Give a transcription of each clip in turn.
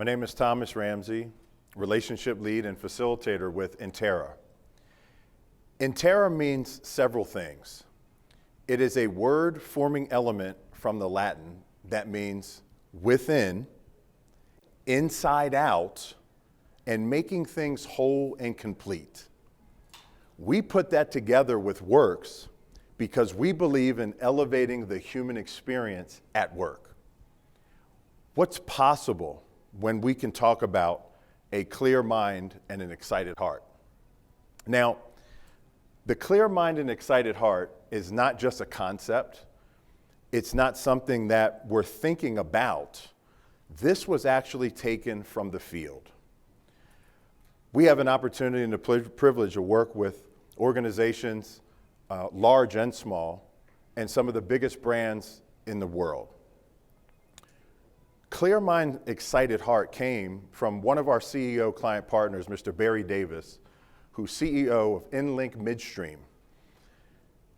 My name is Thomas Ramsey, Relationship Lead and Facilitator with Intera. Intera means several things. It is a word-forming element from the Latin that means within, inside out, and making things whole and complete. We put that together with works because we believe in elevating the human experience at work. What's possible when we can talk about a clear mind and an excited heart? Now, the clear mind and excited heart is not just a concept. It's not something that we're thinking about. This was actually taken from the field. We have an opportunity and the privilege to work with organizations, large and small, and some of the biggest brands in the world. Clear Mind, Excited Heart came from one of our CEO client partners, Mr. Barry Davis, who's CEO of EnLink Midstream.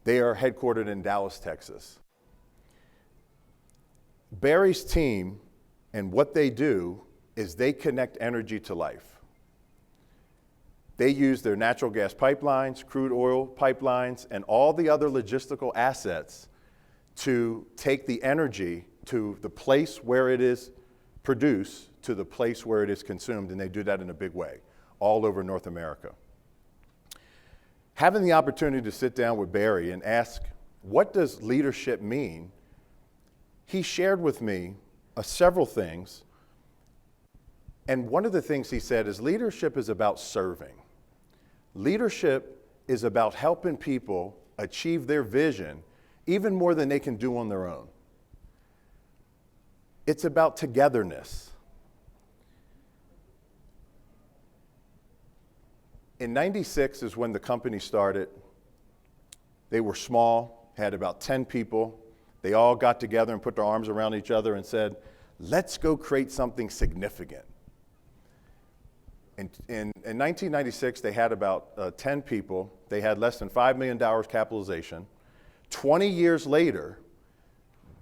They are headquartered in Dallas, Texas. Barry's team and what they do is they connect energy to life. They use their natural gas pipelines, crude oil pipelines, and all the other logistical assets to take the energy to the place where it is produced to the place where it is consumed, and they do that in a big way, all over North America. Having the opportunity to sit down with Barry and ask, what does leadership mean? He shared with me several things, and one of the things he said is leadership is about serving. Leadership is about helping people achieve their vision even more than they can do on their own. It's about togetherness. In '96 is when the company started. They were small, had about 10 people. They all got together and put their arms around each other and said, let's go create something significant. In 1996, they had about 10 people. They had less than $5 million capitalization. 20 years later,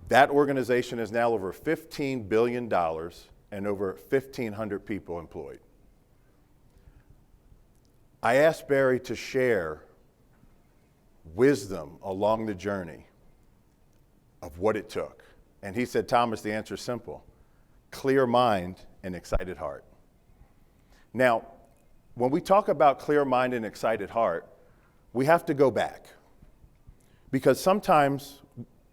that organization is now over $15 billion and over 1,500 people employed. I asked Barry to share wisdom along the journey of what it took. And he said, Thomas, the answer is simple. Clear mind and excited heart. Now, when we talk about clear mind and excited heart, we have to go back. Because sometimes,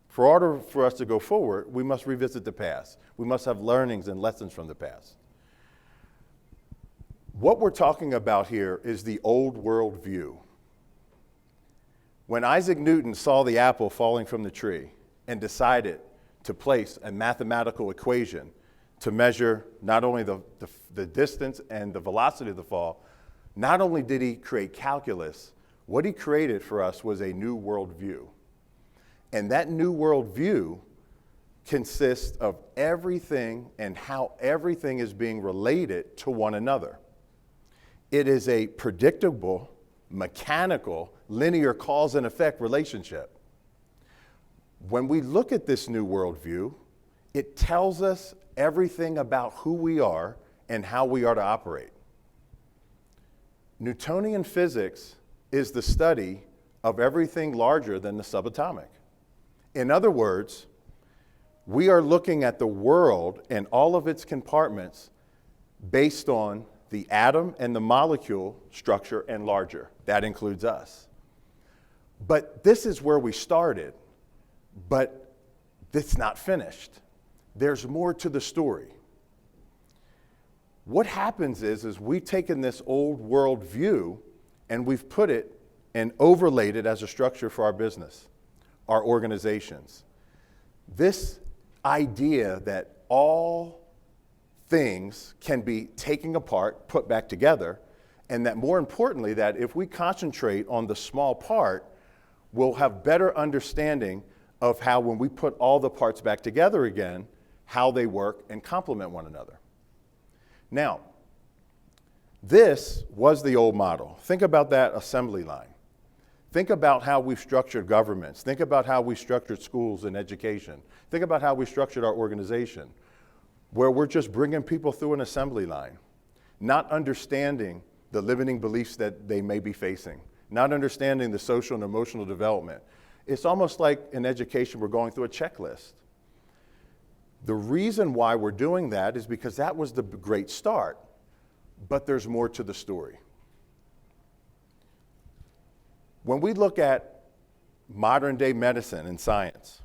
for order for us to go forward, we must revisit the past. We must have learnings and lessons from the past. What we're talking about here is the old world view. When Isaac Newton saw the apple falling from the tree and decided to place a mathematical equation to measure not only the distance and the velocity of the fall, not only did he create calculus, what he created for us was a new world view. And that new world view consists of everything and how everything is being related to one another. It is a predictable, mechanical, linear cause and effect relationship. When we look at this new worldview, it tells us everything about who we are and how we are to operate. Newtonian physics is the study of everything larger than the subatomic. In other words, we are looking at the world and all of its compartments based on the atom and the molecule structure and larger. That includes us. But this is where we started, but it's not finished. There's more to the story. What happens is we've taken this old world view and we've put it and overlaid it as a structure for our business, our organizations. This idea that all things can be taken apart, put back together, and that more importantly, that if we concentrate on the small part, we'll have better understanding of how when we put all the parts back together again, how they work and complement one another. Now, this was the old model. Think about that assembly line. Think about how we've structured governments. Think about how we structured schools and education. Think about how we structured our organization. where we're just bringing people through an assembly line, not understanding the limiting beliefs that they may be facing, not understanding the social and emotional development. It's almost like in education, we're going through a checklist. The reason why we're doing that is because that was the great start, but there's more to the story. When we look at modern day medicine and science,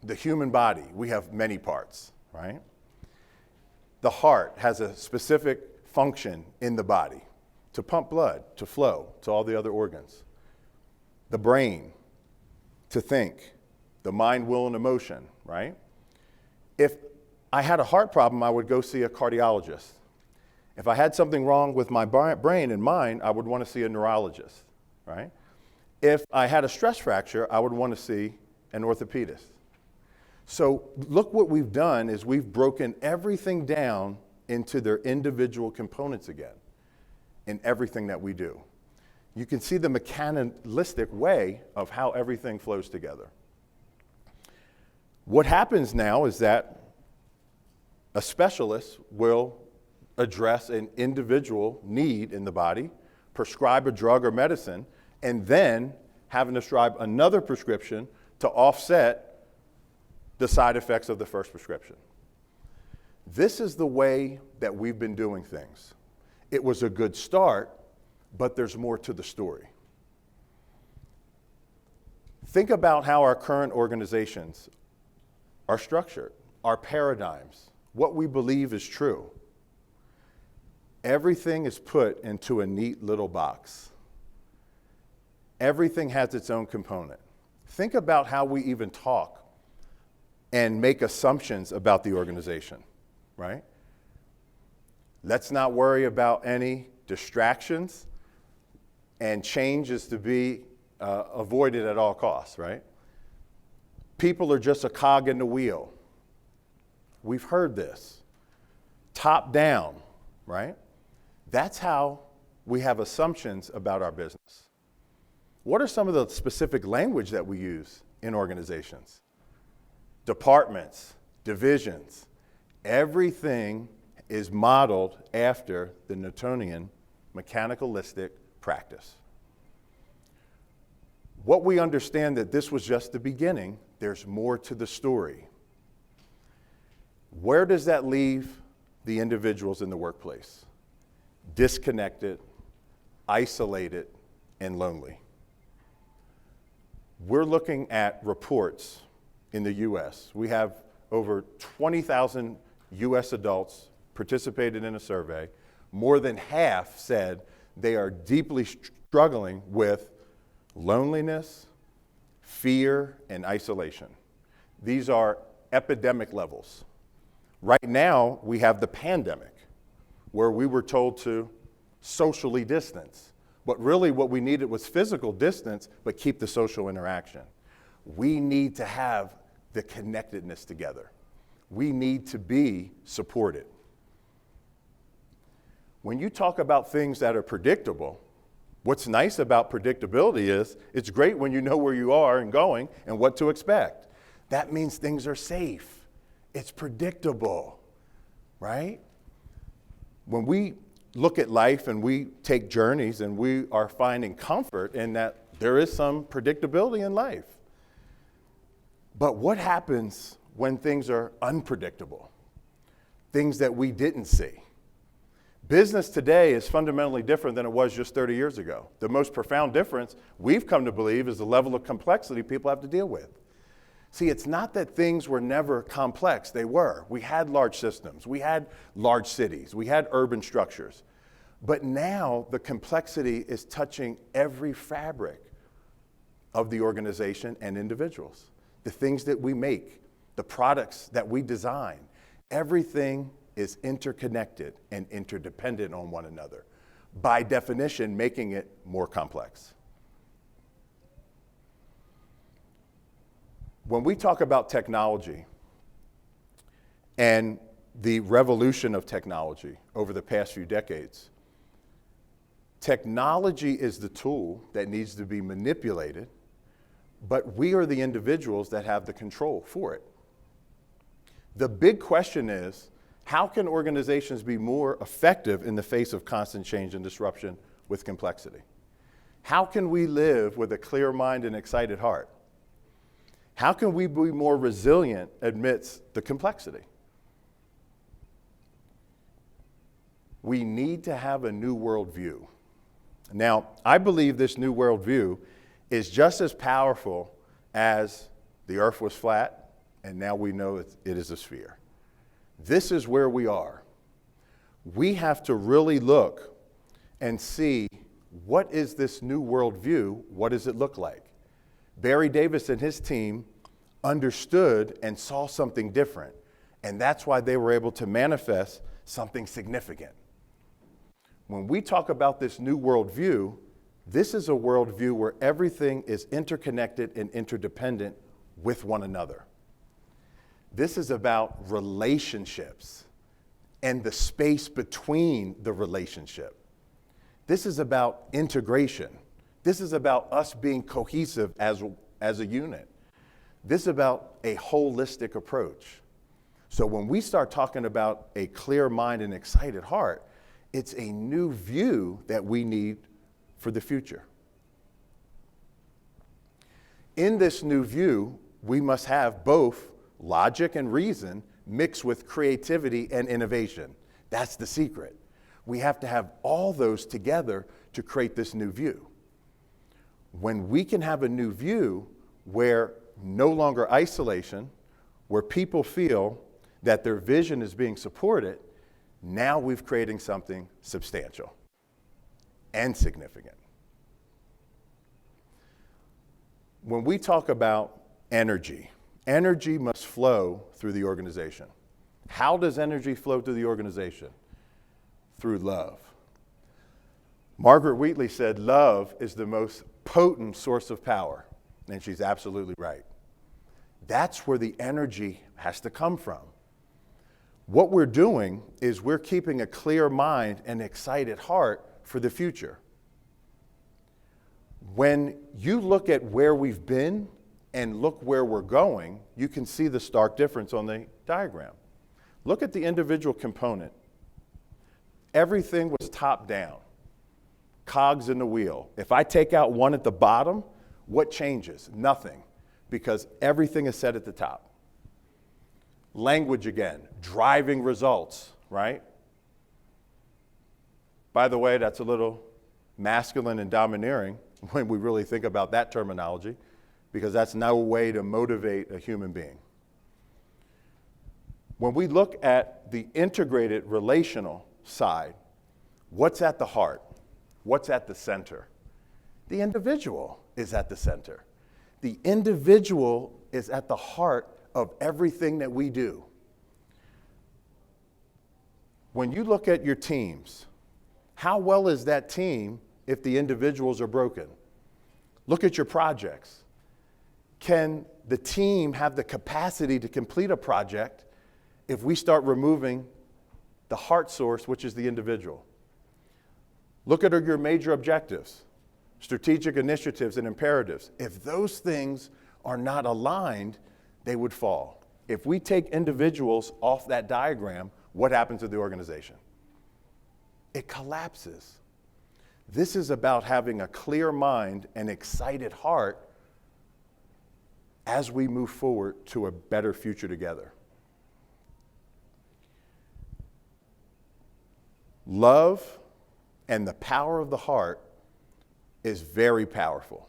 the human body, we have many parts, right? The heart has a specific function in the body to pump blood, to flow to all the other organs. The brain, to think, the mind, will, and emotion, right? If I had a heart problem, I would go see a cardiologist. If I had something wrong with my brain and mind, I would want to see a neurologist, right? If I had a stress fracture, I would want to see an orthopedist. So look what we've done is we've broken everything down into their individual components again in everything that we do. You can see the mechanistic way of how everything flows together. What happens now is that a specialist will address an individual need in the body, prescribe a drug or medicine, and then having to prescribe another prescription to offset the side effects of the first prescription. This is the way that we've been doing things. It was a good start, but there's more to the story. Think about how our current organizations are structured, our paradigms, what we believe is true. Everything is put into a neat little box. Everything has its own component. Think about how we even talk and make assumptions about the organization, right? Let's not worry about any distractions, and change is to be avoided at all costs, right? People are just a cog in the wheel. We've heard this. Top down, right? That's how we have assumptions about our business. What are some of the specific language that we use in organizations? Departments, divisions, everything is modeled after the Newtonian mechanicalistic practice. What we understand that this was just the beginning, there's more to the story. Where does that leave the individuals in the workplace? Disconnected, isolated, and lonely. We're looking at reports in the US. We have over 20,000 US adults participated in a survey. More than half said they are deeply struggling with loneliness, fear, and isolation. These are epidemic levels. Right now, we have the pandemic, where we were told to socially distance. But really what we needed was physical distance, but keep the social interaction. We need to have the connectedness together. We need to be supported. When you talk about things that are predictable, what's nice about predictability is it's great when you know where you are and going and what to expect. That means things are safe. It's predictable, right? When we look at life and we take journeys and we are finding comfort in that there is some predictability in life. But what happens when things are unpredictable? Things that we didn't see. Business today is fundamentally different than it was just 30 years ago. The most profound difference we've come to believe is the level of complexity people have to deal with. See, it's not that things were never complex. They were. We had large systems. We had large cities. We had urban structures. But now the complexity is touching every fabric of the organization and individuals. The things that we make, the products that we design, everything is interconnected and interdependent on one another. By definition, making it more complex. When we talk about technology and the revolution of technology over the past few decades, technology is the tool that needs to be manipulated, but we are the individuals that have the control for it. The big question is, how can organizations be more effective in the face of constant change and disruption with complexity? How can we live with a clear mind and excited heart? How can we be more resilient amidst the complexity? We need to have a new worldview. Now, I believe this new worldview is just as powerful as the earth was flat, and now we know it is a sphere. This is where we are. We have to really look and see, what is this new worldview? What does it look like? Barry Davis and his team understood and saw something different, and that's why they were able to manifest something significant. When we talk about this new worldview, this is a worldview where everything is interconnected and interdependent with one another. This is about relationships and the space between the relationship. This is about integration. This is about us being cohesive as a unit. This is about a holistic approach. So when we start talking about a clear mind and excited heart, it's a new view that we need for the future. In this new view, we must have both logic and reason mixed with creativity and innovation. That's the secret. We have to have all those together to create this new view. When we can have a new view where no longer isolation, where people feel that their vision is being supported, now we've created something substantial and significant. When we talk about energy, energy must flow through the organization. How does energy flow through the organization? Through love. Margaret Wheatley said, love is the most potent source of power. And she's absolutely right. That's where the energy has to come from. What we're doing is we're keeping a clear mind and excited heart for the future. When you look at where we've been and look where we're going, you can see the stark difference on the diagram. Look at the individual component. Everything was top down, cogs in the wheel. If I take out one at the bottom, what changes? Nothing, because everything is set at the top. Language again, driving results, right? By the way, that's a little masculine and domineering when we really think about that terminology, because that's no way to motivate a human being. When we look at the integrated relational side, what's at the heart? What's at the center? The individual is at the center. The individual is at the heart of everything that we do. When you look at your teams, how well is that team if the individuals are broken? Look at your projects. Can the team have the capacity to complete a project if we start removing the heart source, which is the individual? Look at your major objectives, strategic initiatives and imperatives. If those things are not aligned, they would fall. If we take individuals off that diagram, what happens to the organization? It collapses. This is about having a clear mind and excited heart as we move forward to a better future together. Love and the power of the heart is very powerful.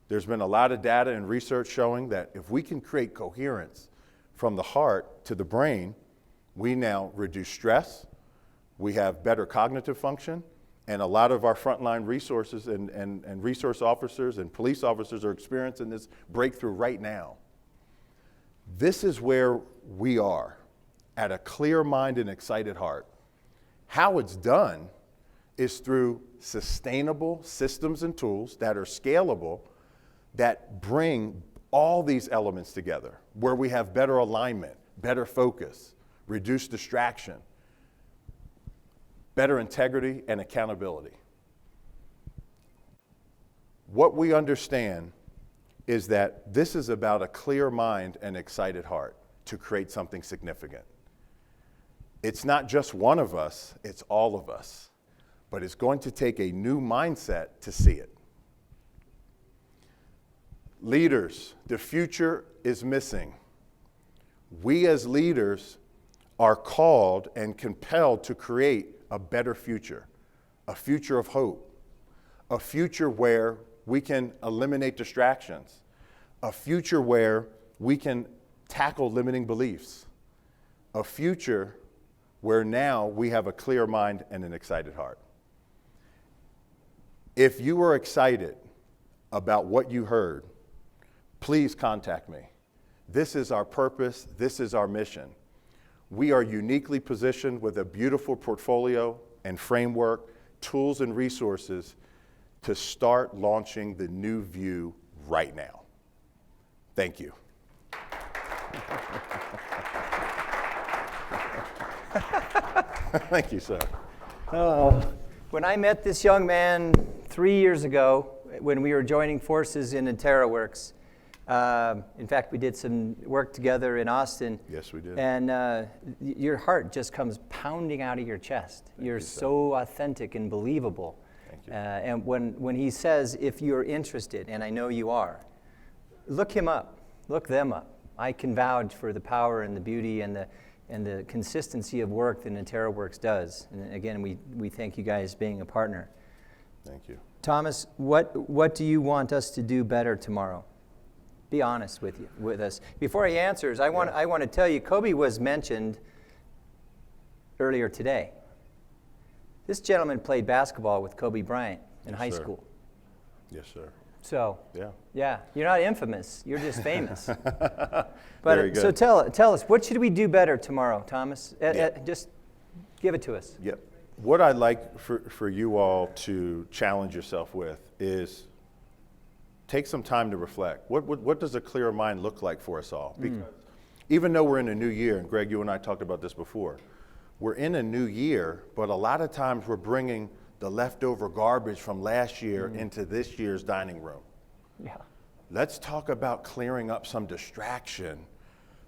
There's been a lot of data and research showing that if we can create coherence from the heart to the brain, we now reduce stress, we have better cognitive function, and a lot of our frontline resources and resource officers and police officers are experiencing this breakthrough right now. This is where we are, at a clear mind and excited heart. How it's done is through sustainable systems and tools that are scalable, that bring all these elements together, where we have better alignment, better focus, reduced distraction, better integrity and accountability. What we understand is that this is about a clear mind and excited heart. to create something significant. It's not just one of us, it's all of us. But it's going to take a new mindset to see it. Leaders, the future is missing. We as leaders are called and compelled to create a better future, a future of hope, a future where we can eliminate distractions, a future where we can tackle limiting beliefs, a future where now we have a clear mind and an excited heart. If you are excited about what you heard, please contact me. This is our purpose. This is our mission. We are uniquely positioned with a beautiful portfolio and framework, tools and resources to start launching the new view right now. Thank you. Thank you, sir. When I met this young man 3 years ago, when we were joining forces in TerraWorks, in fact, we did some work together in Austin. Yes, we did. And your heart just comes pounding out of your chest. You're so authentic and believable. Thank you. And when he says, if you're interested, and I know you are, look him up, look them up. I can vouch for the power and the beauty and the consistency of work that TerraWorks does. And again, we thank you guys being a partner. Thank you. Thomas, what do you want us to do better tomorrow? Be honest with us. Before he answers, I want to tell you, Kobe was mentioned earlier today. This gentleman played basketball with Kobe Bryant in high school. Yes, sir. So, yeah, you're not infamous. You're just famous. Very good. So tell us, what should we do better tomorrow, Thomas? Just give it to us. Yep. What I'd like for you all to challenge yourself with is take some time to reflect. What does a clearer mind look like for us all? Because even though we're in a new year, and Greg, you and I talked about this before, we're in a new year, but a lot of times we're bringing the leftover garbage from last year into this year's dining room. Yeah. Let's talk about clearing up some distraction,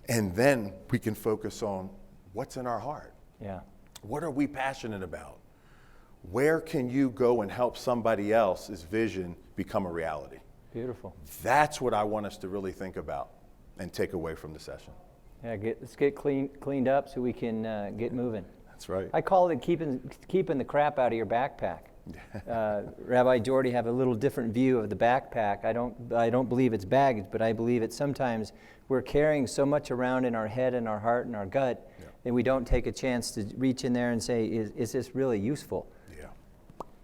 and then we can focus on what's in our heart. Yeah. What are we passionate about? Where can you go and help somebody else's vision become a reality? Beautiful. That's what I want us to really think about and take away from the session. Yeah, let's get cleaned up so we can get moving. That's right. I call it keeping the crap out of your backpack. Rabbi Jordy have a little different view of the backpack. I don't believe it's baggage, but I believe it sometimes we're carrying so much around in our head and our heart and our gut that we don't take a chance to reach in there and say, is this really useful? Yeah.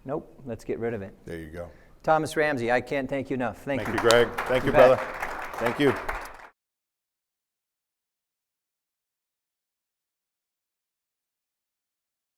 Nope, let's get rid of it. There you go. Thomas Ramsey, I can't thank you enough. Thank you. Thank you, Greg. Thank you, brother. Thank you.